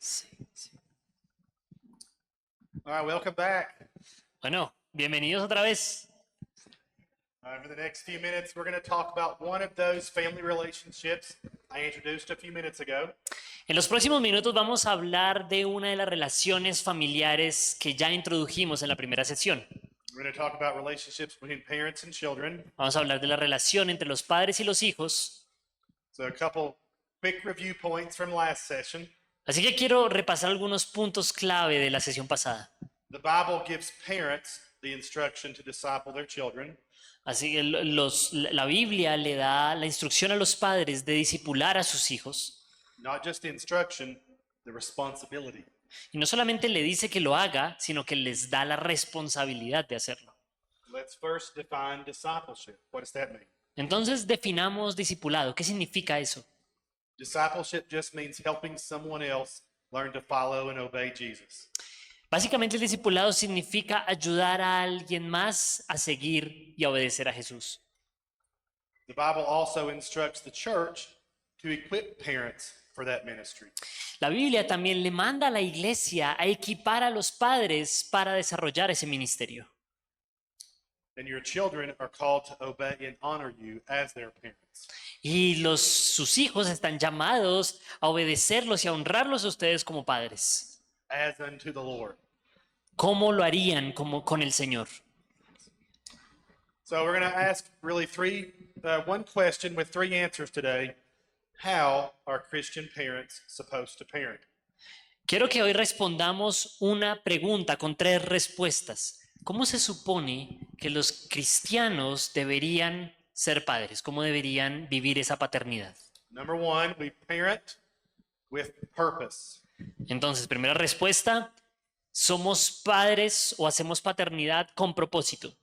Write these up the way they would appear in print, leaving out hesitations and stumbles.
Sí, sí. All right, welcome back. Bueno, bienvenidos otra vez. For the next few minutes, we're going to talk about one of those family relationships I introduced a few minutes ago. En los próximos minutos vamos a hablar de una de las relaciones familiares que ya introdujimos en la primera sesión. We're going to talk about relationships between parents and children. Vamos a hablar de la relación entre los padres y los hijos. So a couple quick review points from last session. Así que quiero repasar algunos puntos clave de la sesión pasada. The Bible gives parents the instruction to disciple their children. Así que la Biblia le da la instrucción a los padres de discipular a sus hijos. Not just the instruction, the responsibility. Y no solamente le dice que lo haga, sino que les da la responsabilidad de hacerlo. Let's first define discipleship. What does that mean? Entonces definamos discipulado. ¿Qué significa eso? Discipleship just means helping someone else learn to follow and obey Jesus. Básicamente el discipulado significa ayudar a alguien más a seguir y a obedecer a Jesús. The Bible also instructs the church to equip parents for that ministry. La Biblia también le manda a la iglesia a equipar a los padres para desarrollar ese ministerio. And your children are called to obey and honor you as their parents. Y sus hijos están llamados a obedecerlos y a honrarlos a ustedes como padres. As unto the Lord. ¿Cómo lo harían como con el Señor? So we're going to ask really one question with three answers today. How are Christian parents supposed to parent? Quiero que hoy respondamos una pregunta con tres respuestas. ¿Cómo se supone que los cristianos deberían ser padres? ¿Cómo deberían vivir esa paternidad? Number one, we parent with purpose. Entonces, primera respuesta, somos padres o hacemos paternidad con propósito.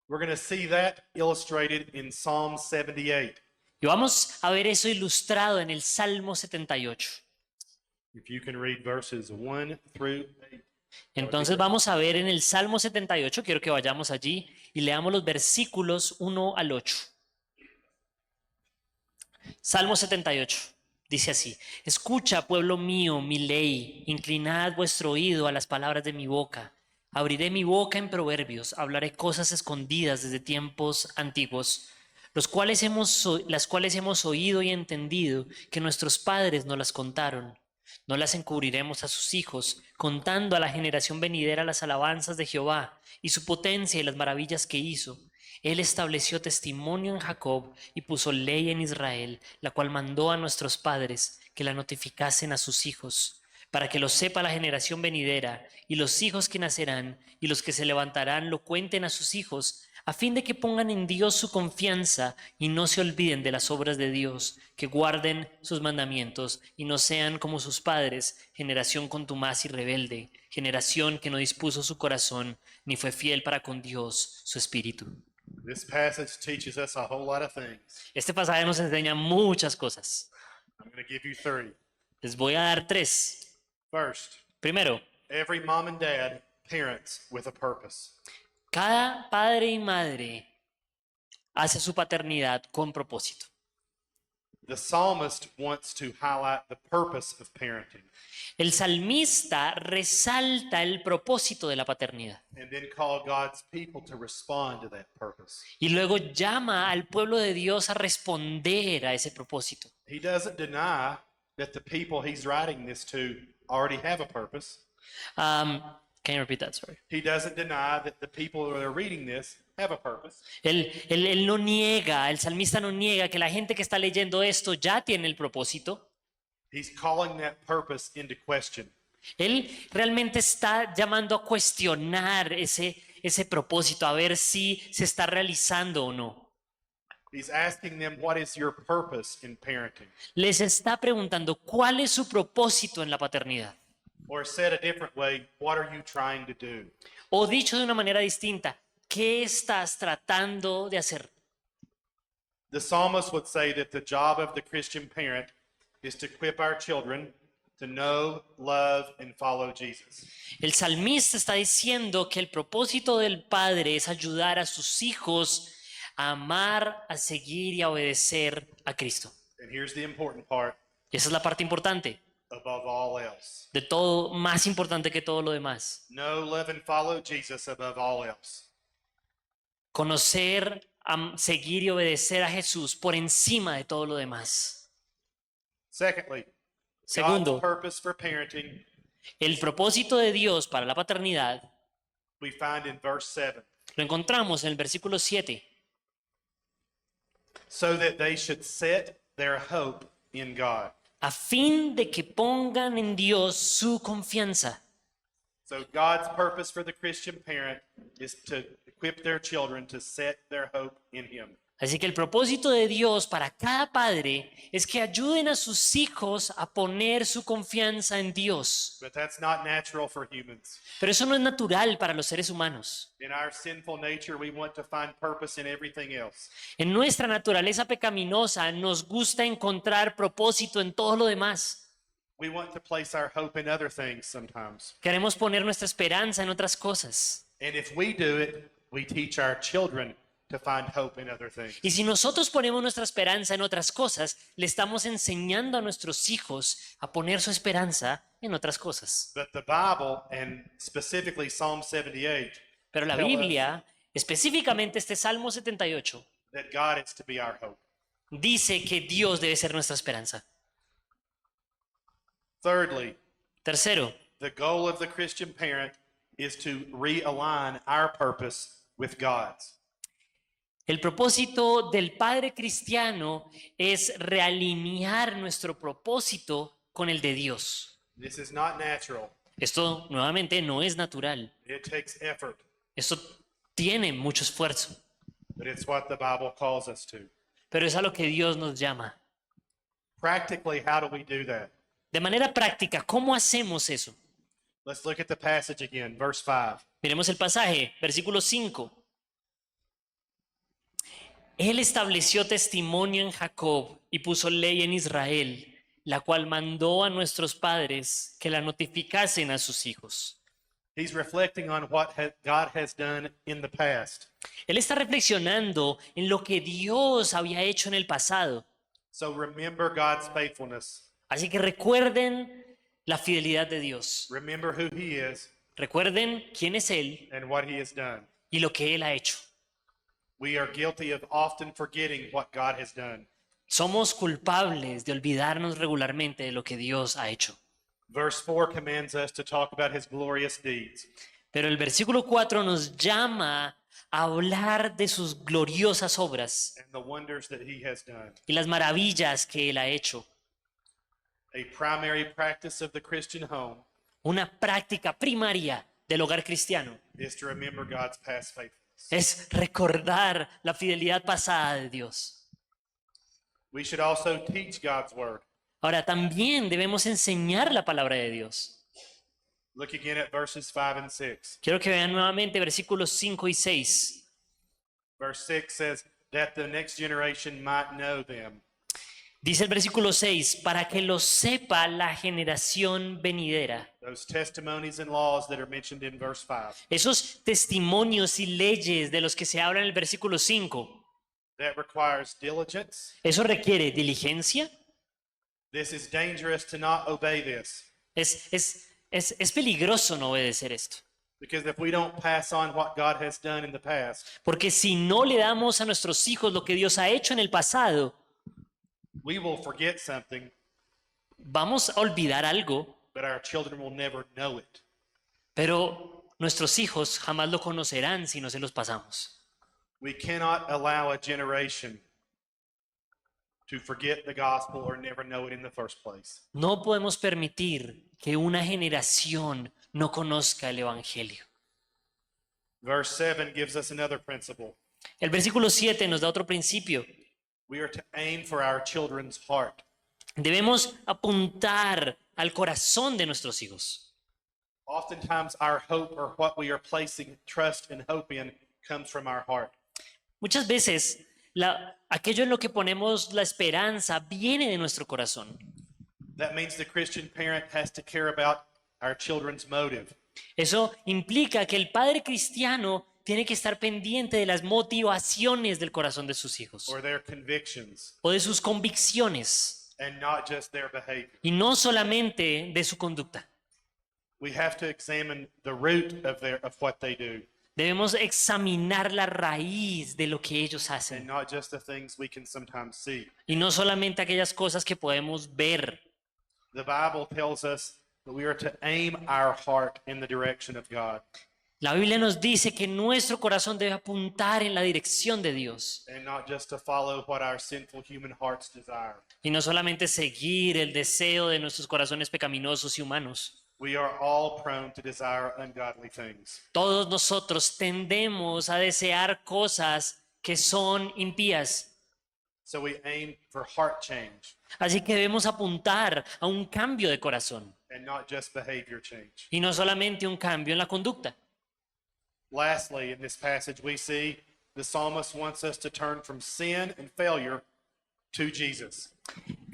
We're going to see that illustrated in Psalm 78. Y vamos a ver eso ilustrado en el Salmo 78. If you can read verses 1 through 8. Entonces vamos a ver en el Salmo 78, quiero que vayamos allí y leamos los versículos 1 al 8. Salmo 78. Dice así: escucha, pueblo mío, mi ley, inclinad vuestro oído a las palabras de mi boca. Abriré mi boca en proverbios, hablaré cosas escondidas desde tiempos antiguos, las cuales hemos oído y entendido, que nuestros padres nos las contaron. No las encubriremos a sus hijos, contando a la generación venidera las alabanzas de Jehová y su potencia y las maravillas que hizo. Él estableció testimonio en Jacob y puso ley en Israel, la cual mandó a nuestros padres que la notificasen a sus hijos, para que lo sepa la generación venidera, y los hijos que nacerán y los que se levantarán lo cuenten a sus hijos, a fin de que pongan en Dios su confianza y no se olviden de las obras de Dios, que guarden sus mandamientos y no sean como sus padres, generación contumaz y rebelde, generación que no dispuso su corazón ni fue fiel para con Dios, su espíritu. This passage teaches us a whole lot of things. Este pasaje nos enseña muchas cosas. I'm going to give you three. Les voy a dar tres. First, Primero, every mom and dad parents with a purpose. cada padre y madre hace su paternidad con propósito. The psalmist wants to highlight the purpose of parenting El salmista resalta el propósito de la paternidad and then call God's people to respond to that purpose. y luego llama al pueblo de Dios a responder a ese propósito. He doesn't deny that the people he's writing this to already have a purpose. Can you repeat that? Sorry. He doesn't deny that the people who are reading this have a purpose. Él no niega, el salmista no niega que la gente que está leyendo esto ya tiene el propósito. He's calling that purpose into question. Él realmente está llamando a cuestionar ese propósito, a ver si se está realizando o no. He's asking them, what is your purpose in parenting? Les está preguntando cuál es su propósito en la paternidad. Or said a different way, what are you trying to do? O dicho de una manera distinta, ¿qué estás tratando de hacer? The psalmist would say that the job of the Christian parent is to equip our children to know, love, and follow Jesus. El salmista está diciendo que el propósito del padre es ayudar a sus hijos a amar, a seguir y a obedecer a Cristo. And here's the important part. Y esa es la parte importante. above all else. de todo, más importante que todo lo demás. Know, love, and follow Jesus above all else. Conocer, seguir y obedecer a Jesús por encima de todo lo demás. Secondly, God's Segundo, purpose for parenting el propósito de Dios para la paternidad we find in verse 7. lo encontramos en el versículo 7. So that they should set their hope in God. A fin de que pongan en Dios su confianza. So God's purpose for the Christian parent is to equip their children to set their hope in Him. Así que el propósito de Dios para cada padre es que ayuden a sus hijos a poner su confianza en Dios. But that's not natural for humans. Pero eso no es natural para los seres humanos. In our sinful nature, we want to find purpose in everything else. En nuestra naturaleza pecaminosa nos gusta encontrar propósito en todo lo demás. We want to place our hope in other things sometimes. Queremos poner nuestra esperanza en otras cosas. And if we do it, we teach our children to find hope in other things. Y si nosotros ponemos nuestra esperanza en otras cosas, le estamos enseñando a nuestros hijos a poner su esperanza en otras cosas. But the Bible, and specifically Psalm 78, Pero la Biblia, específicamente este Salmo 78, that God is to be our hope. dice que Dios debe ser nuestra esperanza. Thirdly, Tercero, the goal of the Christian parent is to realign our purpose with God's. el propósito del padre cristiano es realinear nuestro propósito con el de Dios. This is not natural. Esto nuevamente no es natural. It takes effort, Esto tiene mucho esfuerzo, but it's what the Bible calls us to. pero es a lo que Dios nos llama. Practically, how do we do that? De manera práctica, ¿cómo hacemos eso? Let's look at the passage again, verse 5. Miremos el pasaje, versículo 5. Él estableció testimonio en Jacob y puso ley en Israel, la cual mandó a nuestros padres que la notificasen a sus hijos. He's reflecting on what God has done in the past. Él está reflexionando en lo que Dios había hecho en el pasado. So remember God's faithfulness. Así que recuerden la fidelidad de Dios. Remember who He is Recuerden quién es Él and what He has done. y lo que Él ha hecho. We are guilty of often forgetting what God has done. Somos culpables de olvidarnos regularmente de lo que Dios ha hecho. Verse 4 commands us to talk about His glorious deeds. Pero el versículo 4 nos llama a hablar de sus gloriosas obras And the wonders that He has done. y las maravillas que Él ha hecho. A primary practice of the Christian home Una práctica primaria del hogar cristiano is to remember God's past faithfulness. es recordar la fidelidad pasada de Dios. We should also teach God's word. Ahora, también debemos enseñar la palabra de Dios. Look again at verses 5 and 6. Quiero que vean nuevamente versículos 5 y 6. Verse 6 says, that the next generation might know them. Dice el versículo 6, para que lo sepa la generación venidera. Those testimonies and laws that are mentioned in verse 5. Esos testimonios y leyes de los que se habla en el versículo 5, That requires diligence. eso requiere diligencia. This is dangerous to not obey this. Es peligroso no obedecer esto. Because if we don't pass on what God has done in the past, Porque si no le damos a nuestros hijos lo que Dios ha hecho en el pasado, we will forget something, vamos a olvidar algo, but our children will never know it. pero nuestros hijos jamás lo conocerán si no se los pasamos. We cannot allow a generation to forget the gospel or never know it in the first place. No podemos permitir que una generación no conozca el Evangelio. Verse 7 gives us another principle. El versículo 7 nos da otro principio. We are to aim for our children's heart. Debemos apuntar al corazón de nuestros hijos. Oftentimes, our hope or what we are placing trust and hope in comes from our heart. Muchas veces aquello en lo que ponemos la esperanza viene de nuestro corazón. That means the Christian parent has to care about our children's motive. Eso implica que el padre cristiano tiene que estar pendiente de las motivaciones del corazón de sus hijos Or their convictions. o de sus convicciones. and not just their behavior. y no solamente de su conducta. We have to examine the root of what they do, Debemos examinar la raíz de lo que ellos and hacen not just the things we can sometimes see. y no solamente aquellas cosas que podemos ver. The Bible tells us that we are to aim our heart in the direction of God, La Biblia nos dice que nuestro corazón debe apuntar en la dirección de Dios and not just to follow what our sinful human hearts desire. y no solamente seguir el deseo de nuestros corazones pecaminosos y humanos. We are all prone to desire ungodly things. Todos nosotros tendemos a desear cosas que son impías. So we aim for heart change Así que debemos apuntar a un cambio de corazón and not just behavior change. y no solamente un cambio en la conducta. Lastly, in this passage, we see the psalmist wants us to turn from sin and failure to Jesus.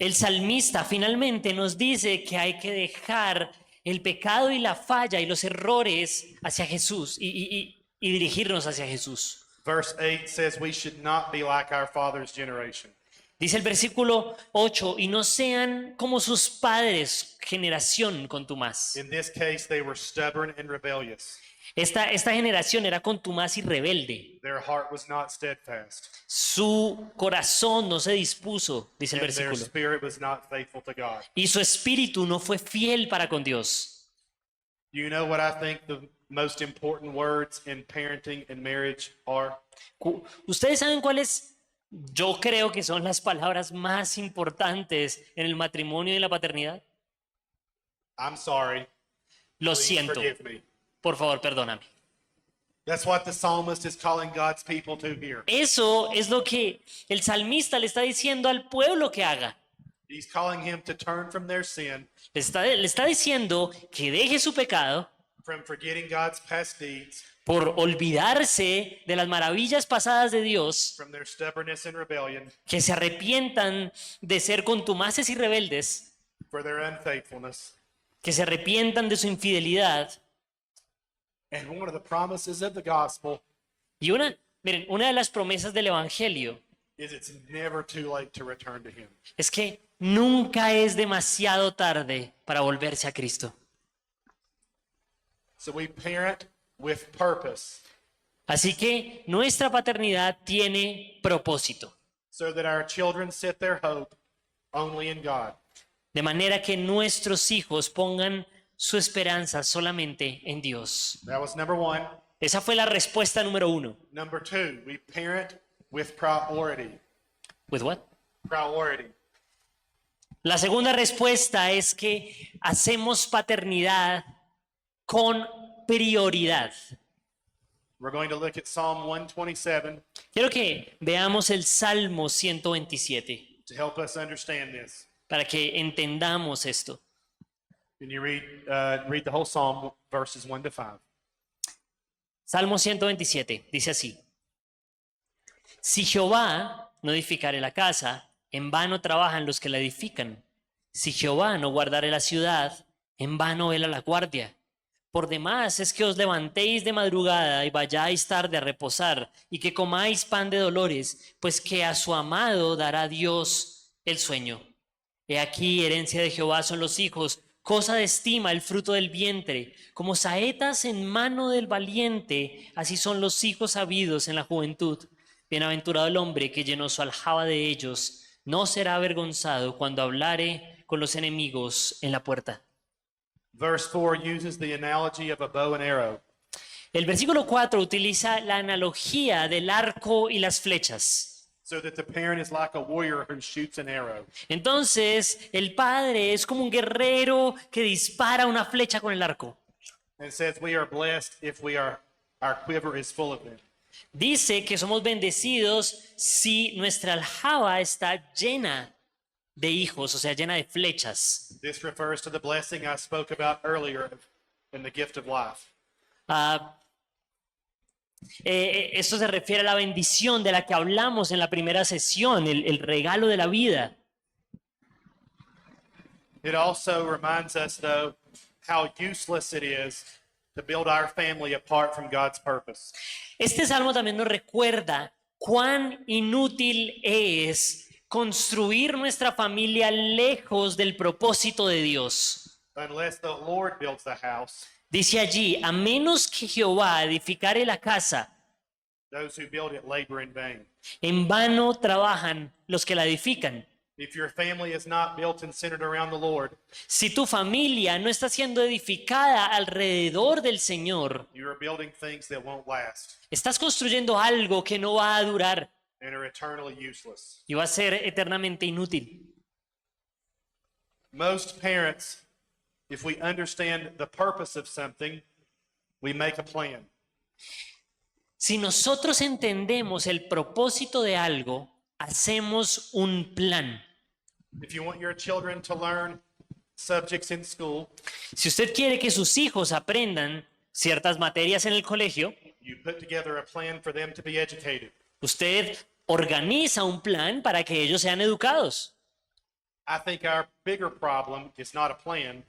El salmista finalmente nos dice que hay que dejar el pecado y la falla y los errores hacia Jesús y dirigirnos hacia Jesús. Verse 8 says we should not be like our father's generation. Dice el versículo 8, y no sean como sus padres, generación contumaz. In this case, they were stubborn and rebellious. Esta generación era contumaz y rebelde. Their heart was not steadfast, Su corazón no se dispuso, dice el and their versículo. spirit was not faithful to God. Y su espíritu no fue fiel para con Dios. You know what I think the most important words in parenting and marriage are? ¿Ustedes saben cuáles? Yo creo que son las palabras más importantes en el matrimonio y la paternidad. I'm sorry. Lo Please siento. forgive me. Por favor, perdóname. That's what the psalmist is calling God's people to here. Eso es lo que el salmista le está diciendo al pueblo que haga. He's calling him to turn from their sin, Le está diciendo que deje su pecado from forgetting God's past deeds, por olvidarse de las maravillas pasadas de Dios, from their stubbornness and rebellion, que se arrepientan de ser contumaces y rebeldes, for their unfaithfulness. que se arrepientan de su infidelidad. And one of the promises of the gospel Y miren, una de las promesas del Evangelio is it's never too late to return to him. es que nunca es demasiado tarde para volverse a Cristo. So we parent with purpose Así que nuestra paternidad tiene propósito, so that our children set their hope only in God. de manera que nuestros hijos pongan su esperanza solamente en Dios. That was number one. Esa fue la respuesta número 1. Number two, we parent with priority. ¿With what? Priority. La segunda respuesta es que hacemos paternidad con prioridad. We're going to look at Psalm 127 Quiero que veamos el Salmo 127 to help us understand this. para que entendamos esto. Can you read the whole Psalm, verses 1 to 5? Salmo 127 dice así: Si Jehová no edificare la casa, en vano trabajan los que la edifican. Si Jehová no guardare la ciudad, en vano vela la guardia. Por demás es que os levantéis de madrugada y vayáis tarde a reposar, y que comáis pan de dolores, pues que a su amado dará Dios el sueño. He aquí, herencia de Jehová son los hijos, cosa de estima el fruto del vientre. Como saetas en mano del valiente, así son los hijos sabidos en la juventud. Bienaventurado el hombre que llenó su aljaba de ellos, no será avergonzado cuando hablare con los enemigos en la puerta. Verse 4 uses the analogy of a bow and arrow. El versículo 4 utiliza la analogía del arco y las flechas. So that the parent is like a warrior who shoots an arrow. Entonces, el padre es como un guerrero que dispara una flecha con el arco. And says we are blessed if our quiver is full of them. Dice que somos bendecidos si nuestra aljaba está llena de hijos, o sea, llena de flechas. This refers to the blessing I spoke about earlier in the gift of life. Esto se refiere a la bendición de la que hablamos en la primera sesión, el regalo de la vida. It also reminds us, though, how useless it is to build our family apart from God's purpose. Este salmo también nos recuerda cuán inútil es construir nuestra familia lejos del propósito de Dios. unless the Lord builds the house. Dice allí, a menos que Jehová edificare la casa, Those who build it labor in vain. en vano trabajan los que la edifican. If your family is not built and centered around the Lord, Si tu familia no está siendo edificada alrededor del Señor, you are building things that won't last estás construyendo algo que no va a durar and are eternally useless. y va a ser eternamente inútil. Most parents, if we understand the purpose of something, we make a plan. Si nosotros entendemos el propósito de algo, hacemos un plan. If you want your children to learn subjects in school, Si usted quiere que sus hijos aprendan ciertas materias en el colegio, you put together a plan for them to be educated. usted organiza un plan para que ellos sean educados. I think our bigger problem is not a plan.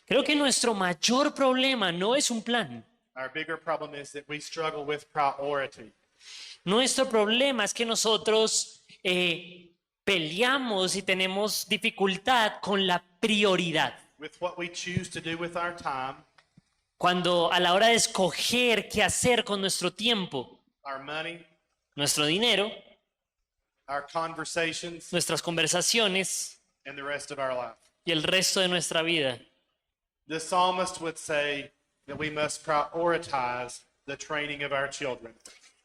Creo que nuestro mayor problema no es un plan. Our bigger problem is that we struggle with priority. Nuestro problema es que nosotros peleamos y tenemos dificultad con la prioridad. With what we choose to do with our time, Cuando a la hora de escoger qué hacer con nuestro tiempo, our money, nuestro dinero, our conversations, nuestras conversaciones and the rest of our life. y el resto de nuestra vida. The psalmist would say that we must prioritize the training of our children.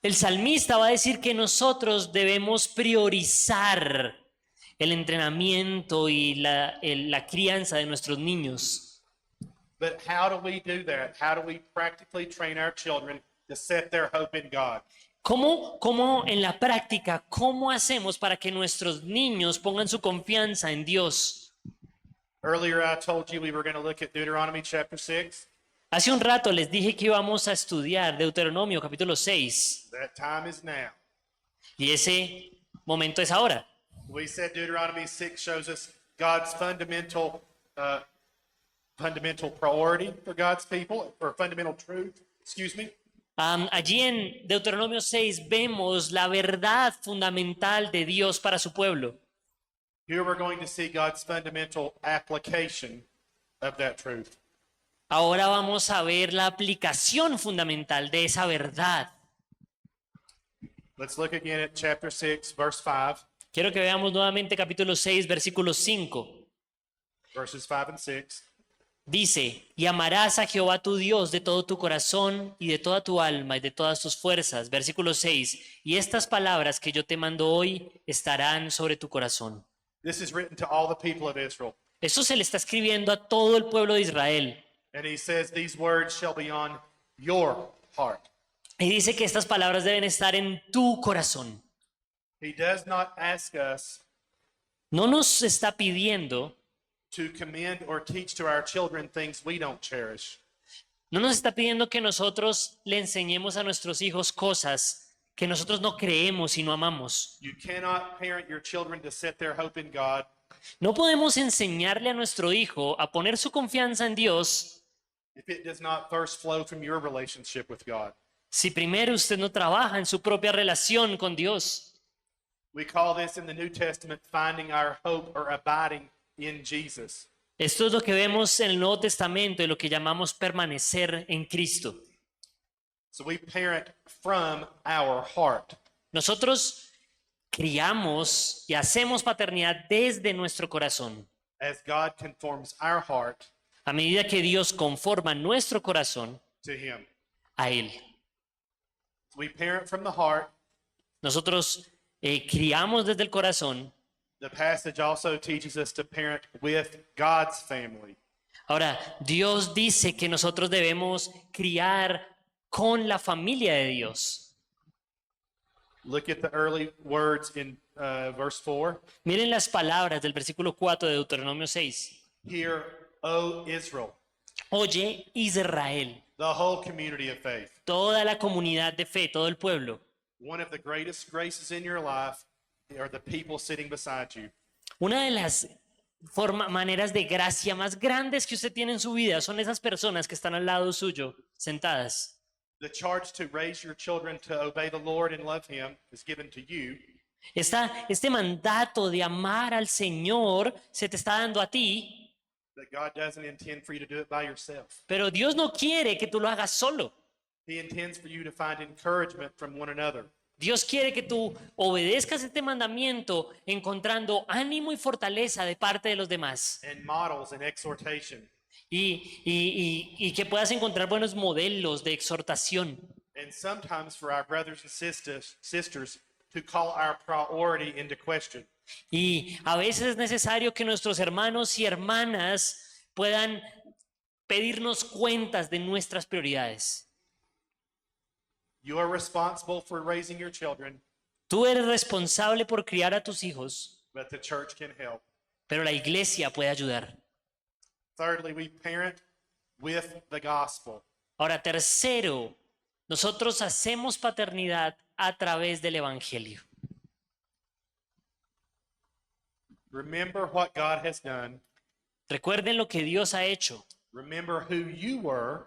El salmista va a decir que nosotros debemos priorizar el entrenamiento y la crianza de nuestros niños. But how do we do that? How do we practically train our children to set their hope in God? ¿Cómo en la práctica, cómo hacemos para que nuestros niños pongan su confianza en Dios? Earlier, I told you we were going to look at Deuteronomy chapter 6. Hace un rato les dije que íbamos a estudiar Deuteronomio capítulo 6 That time is now. y ese momento es ahora. We said Deuteronomy 6 shows us God's fundamental priority for God's people, or fundamental truth, excuse me. Allí en Deuteronomio 6 vemos la verdad fundamental de Dios para su pueblo. Here we're going to see God's fundamental application of that truth. Ahora vamos a ver la aplicación fundamental de esa verdad. Let's look again at chapter 6, verse 5, Quiero que veamos nuevamente capítulo 6, versículo 5. verses 5 and 6. Dice, y amarás a Jehová tu Dios de todo tu corazón y de toda tu alma y de todas tus fuerzas. Versículo 6, y estas palabras que yo te mando hoy estarán sobre tu corazón. This is written to all the people of Israel. Esto se le está escribiendo a todo el pueblo de Israel. And he says, these words shall be on your heart. Y dice que estas palabras deben estar en tu corazón. He does not ask us No nos está pidiendo, to commend or teach to our children things we don't cherish. no nos está pidiendo que nosotros le enseñemos a nuestros hijos cosas que nosotros no creemos y no amamos. You cannot parent your children to set their hope in God No podemos enseñarle a nuestro hijo a poner su confianza en Dios if it does not first flow from your relationship with God. si primero usted no trabaja en su propia relación con Dios. We call this in the New Testament finding our hope or abiding in Jesus. Esto es lo que vemos en el Nuevo Testamento y lo que llamamos permanecer en Cristo. So we parent from our heart. Nosotros criamos y hacemos paternidad desde nuestro corazón. As God conforms our heart A medida que Dios conforma nuestro corazón to Him. a Él. We parent from the heart. Nosotros criamos desde el corazón. The passage also teaches us to parent with God's family. Ahora, Dios dice que nosotros debemos criar con la familia de Dios. Look at the early words in verse 4. Miren las palabras del versículo 4 de Deuteronomio 6. Hear, O Israel, Oye, Israel, the whole community of faith. toda la comunidad de fe, todo el pueblo. One of the greatest graces in your life are the people sitting beside you. Una de las maneras de gracia más grandes que usted tiene en su vida son esas personas que están al lado suyo, sentadas. The charge to raise your children to obey the Lord and love Him is given to you. Este mandato de amar al Señor se te está dando a ti, but God doesn't intend for you to do it by yourself. pero Dios no quiere que tú lo hagas solo. He intends for you to find encouragement from one another. Dios quiere que tú obedezcas este mandamiento encontrando ánimo y fortaleza de parte de los demás And models and exhortation. y que puedas encontrar buenos modelos de exhortación. And sometimes for our brothers and sisters to call our priority into question. Y a veces es necesario que nuestros hermanos y hermanas puedan pedirnos cuentas de nuestras prioridades. You are responsible for raising your children, Tú eres responsable por criar a tus hijos, but the church can help. pero la iglesia puede ayudar. Thirdly, we parent with the gospel. Ahora, tercero, nosotros hacemos paternidad a través del evangelio. Remember what God has done. Recuerden lo que Dios ha hecho. Remember who you were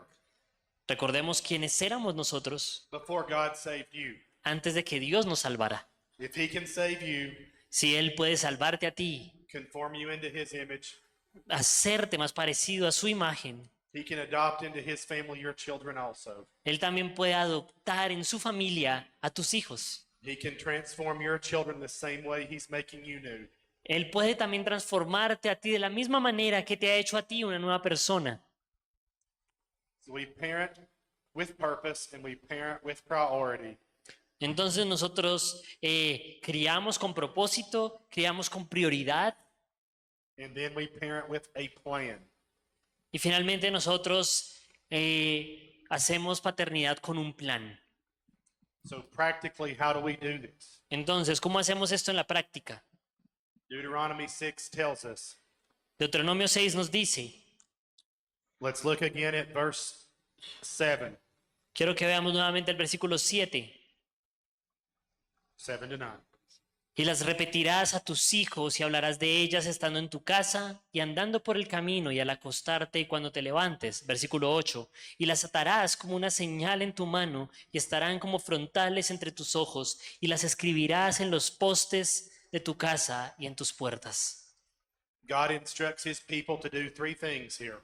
Recordemos quiénes éramos nosotros before God saved you. antes de que Dios nos salvara. If he can save you, Si Él puede salvarte a ti, conform you into his image, hacerte más parecido a su imagen, he can adopt into his family your children also. Él también puede adoptar en su familia a tus hijos. He can transform your children the same way he's making you new. Él puede también transformarte a ti de la misma manera que te ha hecho a ti una nueva persona. So we parent with purpose and we parent with priority. Entonces nosotros criamos con propósito, criamos con prioridad And then we parent with a plan. y finalmente nosotros hacemos paternidad con un plan. So practically, how do we do this? Entonces, ¿cómo hacemos esto en la práctica? Deuteronomy 6 tells us. Deuteronomio 6 nos dice, Let's look again at verse 7, quiero que veamos nuevamente el versículo 7. 7 to 9. Y las repetirás a tus hijos y hablarás de ellas estando en tu casa y andando por el camino y al acostarte y cuando te levantes. Versículo 8. Y las atarás como una señal en tu mano y estarán como frontales entre tus ojos y las escribirás en los postes de tu casa y en tus puertas. God instructs his people to do three things here.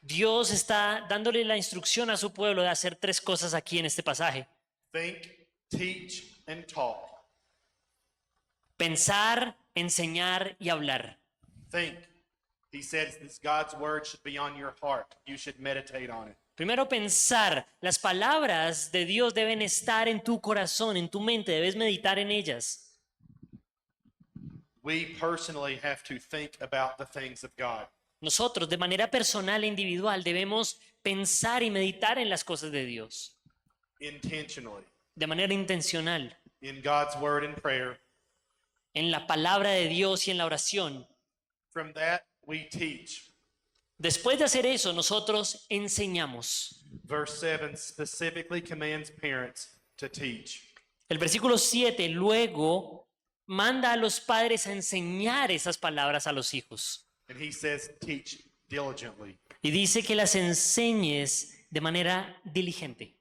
Dios está dándole la instrucción a su pueblo de hacer tres cosas aquí en este pasaje. Think, teach, and talk. Pensar, enseñar y hablar. Think. He says this God's word should be on your heart. You should meditate on it. Primero pensar, las palabras de Dios deben estar en tu corazón, en tu mente, debes meditar en ellas. We personally have to think about the things of God. Nosotros, de manera personal e individual, debemos pensar y meditar en las cosas de Dios, Intentionally. de manera intencional, In God's word and prayer. en la palabra de Dios y en la oración. From that, we teach. Después de hacer eso, nosotros enseñamos. Verse 7 specifically commands parents to teach. El versículo 7 luego manda a los padres a enseñar esas palabras a los hijos. And he says, teach diligently. Y dice que las enseñes de manera diligente.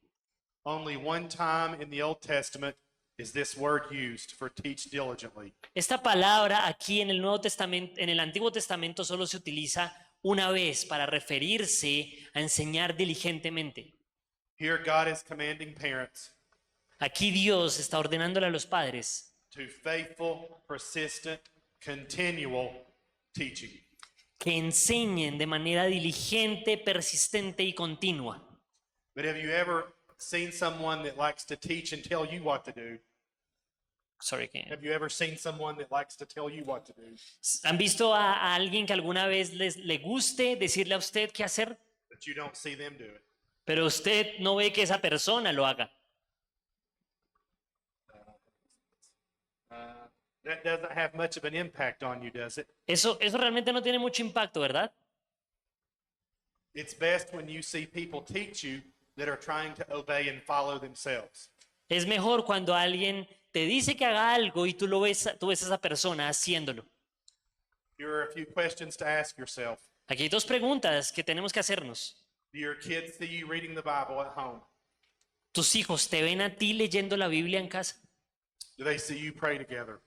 Only one time in the Old Testament is this word used for teach diligently. Esta palabra aquí en el Nuevo Testamento, en el Antiguo Testamento solo se utiliza una vez para referirse a enseñar diligentemente. Here, God is commanding parents Aquí Dios está ordenándole a los padres to faithful, persistent, continual teaching. que enseñen de manera diligente, persistente y continua. But have you ever seen someone that likes to teach and tell you what to do? Have you ever seen someone that likes to tell you what to do, ¿Han visto a alguien que alguna vez le guste decirle a usted qué hacer, but you don't see them do it? pero usted no ve que esa persona lo haga? That doesn't have much of an impact on you, does it? Eso realmente no tiene mucho impacto, ¿verdad? It's best when you see people teach you that are trying to obey and follow themselves. Es mejor cuando alguien te dice que haga algo y tú ves a esa persona haciéndolo. Here are a few questions to ask yourself. Aquí hay dos preguntas que tenemos que hacernos. Do your kids see you reading the Bible at home? ¿Tus hijos te ven a ti leyendo la Biblia en casa? Do they see you pray together?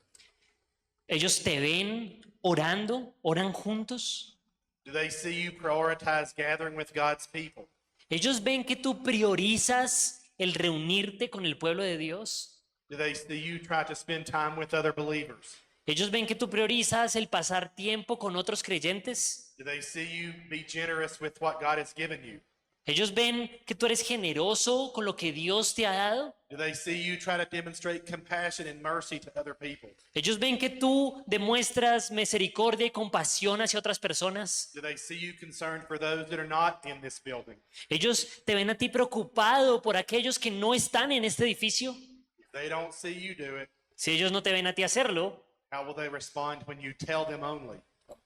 Ellos te ven orando, oran juntos. Do they see you prioritize gathering with God's people? Ellos ven que tú priorizas el reunirte con el pueblo de Dios. Do they see you try to spend time with other believers? Ellos ven que tú priorizas el pasar tiempo con otros creyentes. Do they see you be generous with what God has given you? Ellos ven que tú eres generoso con lo que Dios te ha dado. Do they see you try to demonstrate compassion and mercy to other people? Ellos ven que tú demuestras misericordia y compasión hacia otras personas. Do they see you concerned for those that are not in this building? Ellos te ven a ti preocupado por aquellos que no están en este edificio. If they don't see you do it, Si ellos no te ven a ti hacerlo, how will they respond when you tell them only?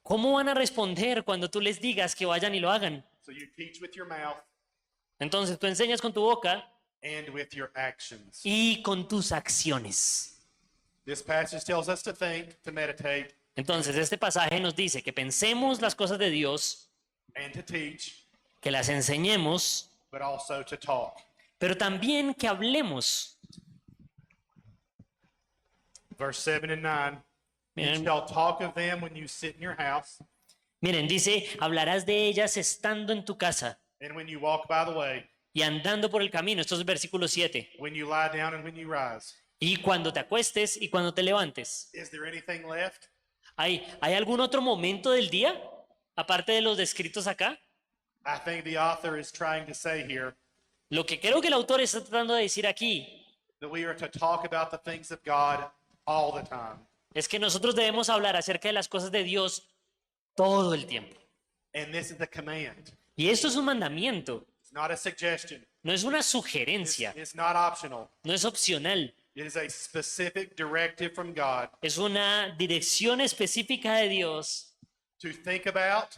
¿cómo van a responder cuando tú les digas que vayan y lo hagan? So you teach with your mouth Entonces tú enseñas con tu boca and with your actions. y con tus acciones. This passage tells us to think, to meditate, Entonces este pasaje nos dice que pensemos las cosas de Dios, and to teach, que las enseñemos, but also to talk. pero también que hablemos. Verse 7 and 9. You Miren, shall talk of them when you sit in your house, miren, dice, hablarás de ellas estando en tu casa and when you walk by the way, y andando por el camino. Esto es versículo 7. when you lie down and when you rise. Y cuando te acuestes y cuando te levantes. Is there anything left? ¿Hay algún otro momento del día, aparte de los descritos acá? I think the author is trying to say here Lo que creo que el autor está tratando de decir aquí that we are to talk about the things of God all the time. es que nosotros debemos hablar acerca de las cosas de Dios todo el tiempo. And this is the command. Y esto es un mandamiento, It's not a suggestion. no es una sugerencia, It's not optional. no es opcional, It is a specific directive from God es una dirección específica de Dios to think about,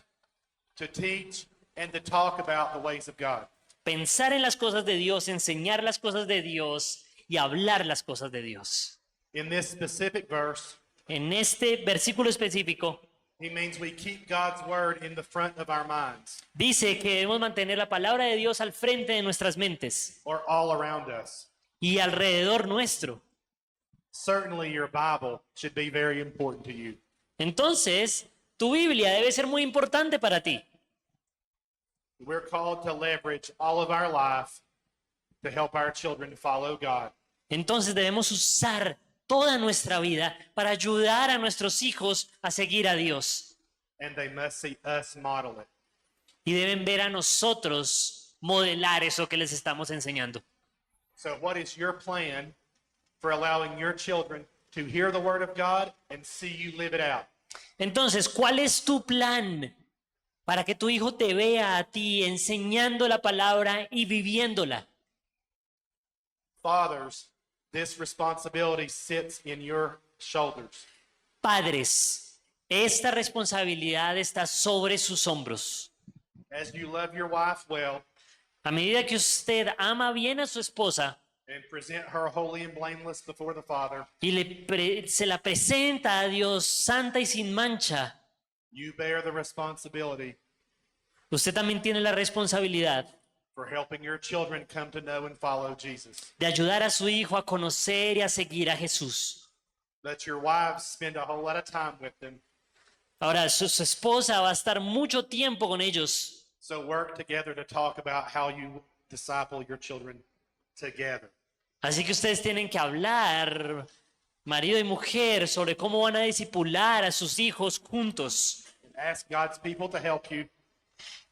to teach, and to talk about the ways of God. pensar en las cosas de Dios, enseñar las cosas de Dios y hablar las cosas de Dios. In this specific verse, En este versículo específico he means we keep God's word in the front of our minds dice que debemos mantener la palabra de Dios al frente de nuestras mentes or all around us. y alrededor nuestro. Certainly, your Bible should be very important to you. Entonces, tu Biblia debe ser muy importante para ti. We're called to leverage all of our life to help our children follow God. Entonces debemos usar toda nuestra vida para ayudar a nuestros hijos a seguir a Dios. And they must see us model it. Y deben ver a nosotros modelar eso que les estamos enseñando. So, what is your plan for allowing your children to hear the word of God and see you live it out? Entonces, ¿cuál es tu plan para que tu hijo te vea a ti enseñando la palabra y viviéndola? Fathers, this responsibility sits in your shoulders. Padres, esta responsabilidad está sobre sus hombros. As you love your wife well A medida que usted ama bien a su esposa and present her holy and blameless before the Father, y se la presenta a Dios santa y sin mancha, you bear the responsibility usted también tiene la responsabilidad for helping your children come to know and follow Jesus. de ayudar a su hijo a conocer y a seguir a Jesús. Let your wives spend a whole lot of time with them. Ahora, su esposa va a estar mucho tiempo con ellos. So work together to talk about how you disciple your children together. Así que ustedes tienen que hablar, marido y mujer, sobre cómo van a discipular a sus hijos juntos. And ask God's people to help you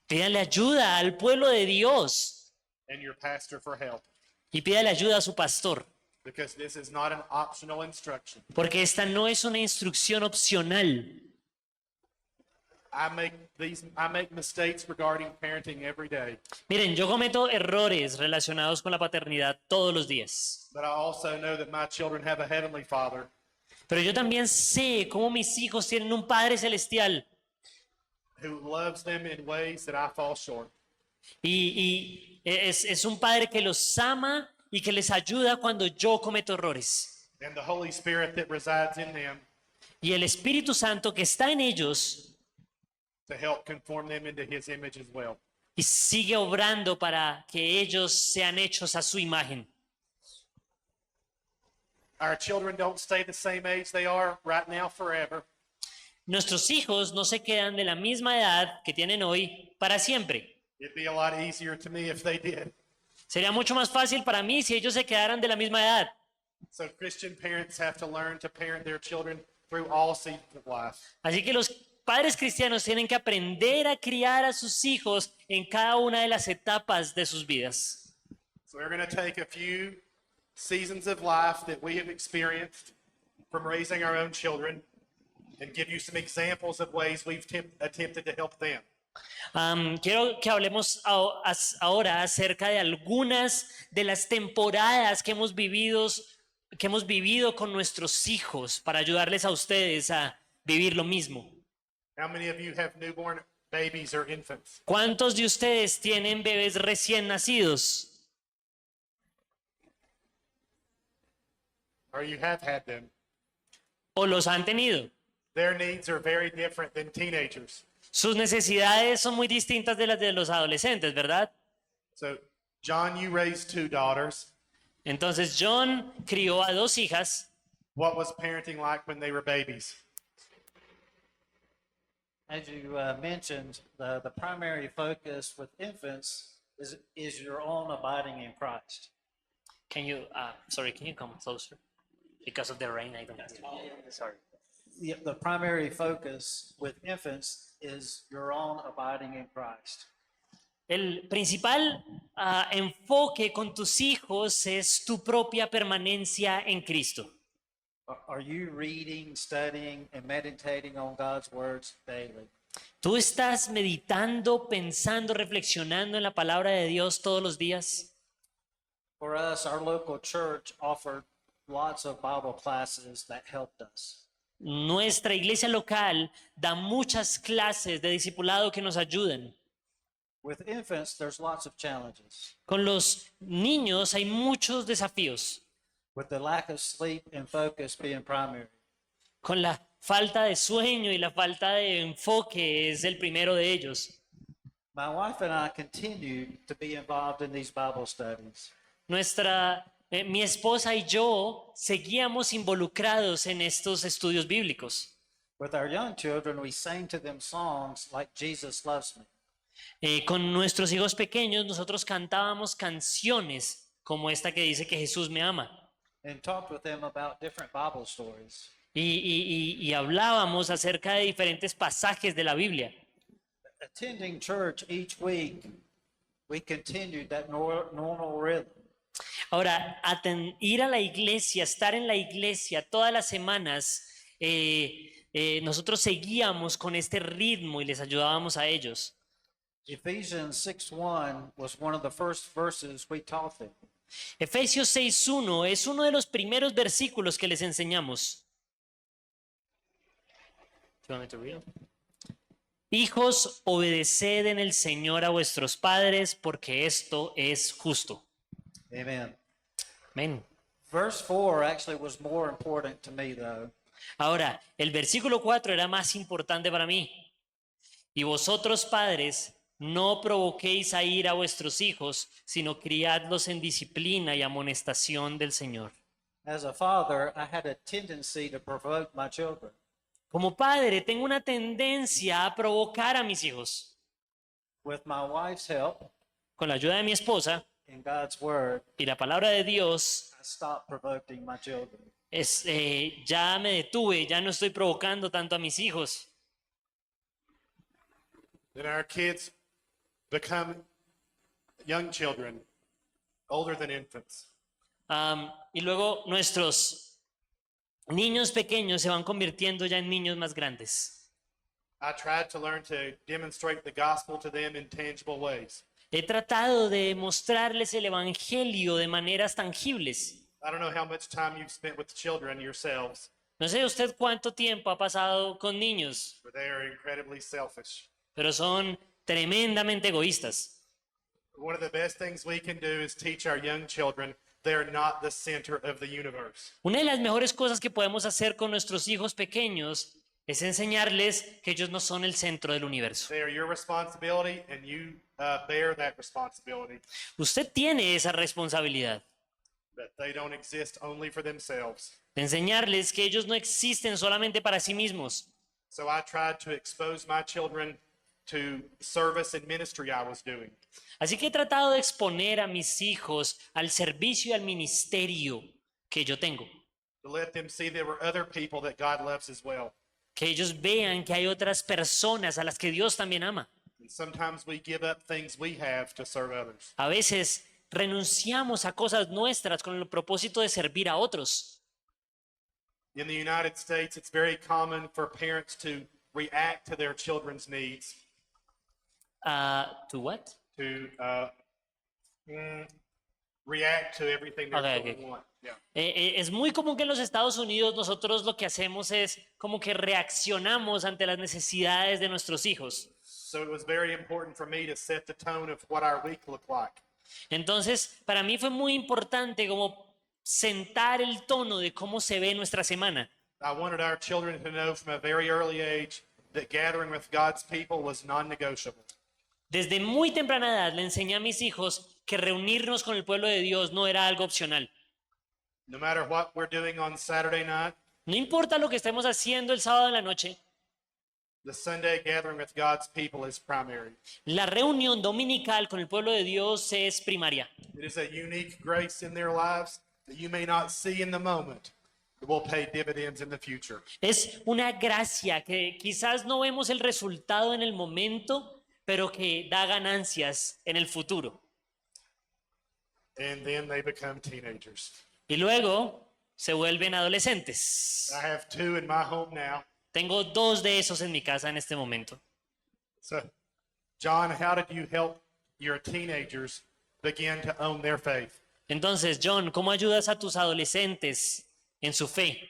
Pídanle ayuda al pueblo de Dios and your pastor for help, y pídale ayuda a su pastor, because this is not an optional instruction. porque esta no es una instrucción opcional. I make mistakes regarding parenting every day, Miren, yo cometo errores relacionados con la paternidad todos los días, but I also know that my children have a heavenly Father pero yo también sé cómo mis hijos tienen un Padre celestial who loves them in ways that I fall short. y es un Padre que los ama y que les ayuda cuando yo cometo errores. And the Holy Spirit that resides in them Y el Espíritu Santo que está en ellos to help conform them into His image as well. y sigue obrando para que ellos sean hechos a su imagen. Our children don't stay the same age they are right now forever. Nuestros hijos no se quedan de la misma edad que tienen hoy para siempre. It'd be a lot easier to me if they did. Sería mucho más fácil para mí si ellos se quedaran de la misma edad. So Christian parents have to learn to parent their children through all seasons of life. Así que los padres cristianos tienen que aprender a criar a sus hijos en cada una de las etapas de sus vidas. So we're going to take a few seasons of life that we have experienced from raising our own children and give you some examples of ways we've attempted to help them. Quiero que hablemos ahora acerca de algunas de las temporadas que hemos vivido con nuestros hijos para ayudarles a ustedes a vivir lo mismo. How many of you have newborn babies or infants? ¿Cuántos de ustedes tienen bebés recién nacidos? Or you have had them? ¿O los han tenido? Their needs are very different than teenagers. Sus necesidades son muy distintas de las de los adolescentes, ¿verdad? So, John, you raised 2 daughters. Entonces John crió a 2 hijas. What was parenting like when they were babies? As you mentioned, the primary focus with infants is your own abiding in Christ. Can you come closer? Because of the rain, I don't hear. Sorry. The primary focus with infants is your own abiding in Christ. El principal enfoque con tus hijos es tu propia permanencia en Cristo. Are you reading, studying, and meditating on God's words daily? ¿Tú estás meditando, pensando, reflexionando en la palabra de Dios todos los días? For us, our local church offered lots of Bible classes that helped us. Nuestra iglesia local da muchas clases de discipulado que nos ayudan. With infants, there's lots of challenges. Con los niños hay muchos desafíos. With the lack of sleep and focus being primary. Con la falta de sueño y la falta de enfoque es el primero de ellos. My wife and I continue to be involved in these Bible studies. Mi esposa y yo seguíamos involucrados en estos estudios bíblicos. With our young children, we sang to them songs like Jesus Loves Me. Con nuestros hijos pequeños nosotros cantábamos canciones como esta que dice que Jesús me ama. And talked with them about different Bible stories. Y hablábamos acerca de diferentes pasajes de la Biblia. Attending church each week, we continued that normal rhythm. Ahora, ir a la iglesia, estar en la iglesia todas las semanas, nosotros seguíamos con este ritmo y les ayudábamos a ellos. Ephesians 6:1 was one of the first verses we taught them. Efesios 6:1 es uno de los primeros versículos que les enseñamos. Do you want me to read it? Hijos, obedeced en el Señor a vuestros padres, porque esto es justo. Amen. Amén. Verse 4 actually was more important to me, though. Ahora, el versículo 4 era más importante para mí. Y vosotros, padres, no provoquéis a ira a vuestros hijos, sino criadlos en disciplina y amonestación del Señor. As a father, I had a tendency to provoke my children. Como padre, tengo una tendencia a provocar a mis hijos. With my wife's help Con la ayuda de mi esposa and God's word, y la palabra de Dios, I stopped provoking my children. ya me detuve, ya no estoy provocando tanto a mis hijos. Then our kids become young children, older than infants. Y luego nuestros niños pequeños se van convirtiendo ya en niños más grandes. I tried to learn to demonstrate the gospel to them in tangible ways. He tratado de mostrarles el evangelio de maneras tangibles. I don't know how much time you've spent with children yourselves, No sé usted cuánto tiempo ha pasado con niños, but they are incredibly selfish. pero son tremendamente egoístas. One of the best things we can do is teach our young children they're not the center of the universe. Una de las mejores cosas que podemos hacer con nuestros hijos pequeños es enseñarles que ellos no son el centro del universo. They are your responsibility, and you bear that responsibility. Usted tiene esa responsabilidad, that they don't exist only for themselves. de enseñarles que ellos no existen solamente para sí mismos. So I tried to expose my children to service and ministry I was doing. Así que he tratado de exponer a mis hijos al servicio y al ministerio que yo tengo. To let them see there were other people that God loves as well. Que ellos vean que hay otras personas a las que Dios también ama. And sometimes we give up things we have to serve others. A veces renunciamos a cosas nuestras con el propósito de servir a otros. In the United States, it's very common for parents to react to their children's needs, ¿To what? to react to everything their Okay, children okay. want. Yeah. Es muy común que en los Estados Unidos nosotros lo que hacemos es como que reaccionamos ante las necesidades de nuestros hijos. So it was very important for me to set the tone of what our week looked like. Entonces, para mí fue muy importante como sentar el tono de cómo se ve nuestra semana. I wanted our children to know from a very early age that gathering with God's people was non-negotiable. Desde muy temprana edad le enseñé a mis hijos que reunirnos con el pueblo de Dios no era algo opcional. No matter what we're doing on Saturday night, No importa lo que estemos haciendo el sábado en la noche, the Sunday gathering with God's people is primary. la reunión dominical con el pueblo de Dios es primaria. It is a unique grace in their lives that you may not see in the moment, but will pay dividends in the future. Es una gracia que quizás no vemos el resultado en el momento, pero que da ganancias en el futuro. And then they become teenagers. Y luego se vuelven adolescentes. I have two in my home now. Tengo 2 de esos en mi casa en este momento. So, John, how did you help your teenagers begin to own their faith? Entonces, John, ¿cómo ayudas a tus adolescentes en su fe?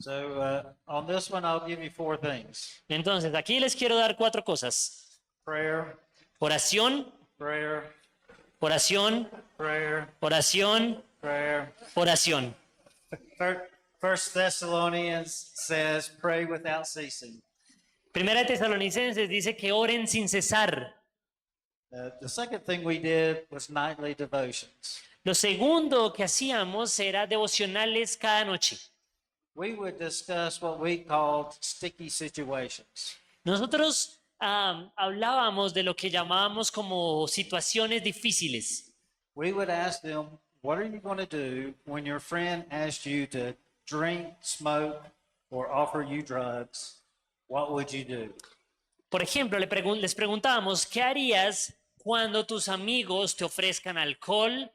So on this one, I'll give you 4 things. Entonces, aquí les quiero dar 4 cosas. Prayer, Oración, prayer, oración, prayer, oración, prayer. oración. First Thessalonians says, pray without ceasing. Primera de Tesalonicenses dice que oren sin cesar. The second thing we did was nightly devotions. Lo segundo que hacíamos era devocionales cada noche. We would discuss what we called sticky situations. Nosotros hablábamos de lo que llamábamos como situaciones difíciles. We would ask them, what are you going to do when your friend asks you to drink, smoke, or offer you drugs? What would you do? Por ejemplo, les preguntábamos, ¿qué harías cuando tus amigos te ofrezcan alcohol,